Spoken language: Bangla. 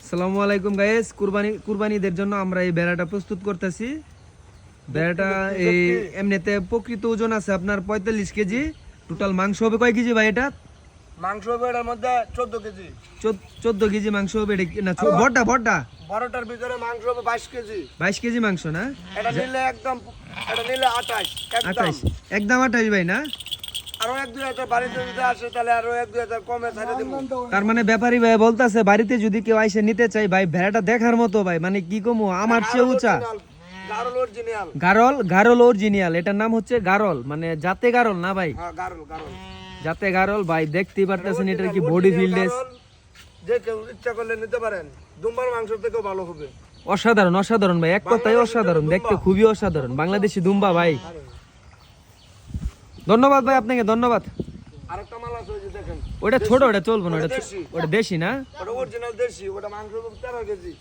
আসসালামু আলাইকুম গাইস, কুরবানিদের জন্য আমরা এই বেড়াটা প্রস্তুত করতেছি। বেড়াটা এই এমনিতে প্রকৃত ওজন আছে আপনার 45 কেজি। টোটাল মাংস হবে কয় কেজি ভাই? এটা মাংস হবে এটার মধ্যে 14 কেজি। 14 কেজি মাংস হবে। এটা না বড়টা বড়টার ভিতরে মাংস হবে 22 কেজি। 22 কেজি মাংস না? এটা নিলে 28 28 একদম 28 ভাই না? আরো 1-2 হাজার বাড়িতে যদি আসে তাহলে আরো 1-2 হাজার কমে ছাড়ে দিব। তার মানে ব্যাপারী ভাই বলতাছে বাড়িতে যদি কেউ আইসে নিতে চাই ভাই, ভেড়াটা দেখার মতো ভাই, মানে কি কমু আমার চেয়ে উঁচা। গারল অরিজিনাল। গারল অরিজিনাল। এটার নাম হচ্ছে গারল, মানে জাতে গারল না ভাই? হ্যাঁ গারল জাতে গারল ভাই। দেখতেই পারতেছেন এটার কি বডি ফিল্ডেস। যে কেউ ইচ্ছা করলে নিতে পারেন। দুম্বার মাংস থেকেও ভালো হবে। অসাধারণ ভাই, এক কথায় অসাধারণ, দেখতে খুবই অসাধারণ। বাংলাদেশি দুম্বা ভাই। ধন্যবাদ ভাই আপনাকে, ধন্যবাদ। আরেকটা মাল আছে ওই যে দেখেন। ওটা ছোট, ওটা চলবে না, ওটা দেশি না? ওটা অরিজিনাল দেশি, ওটা মাংস 13 কেজি।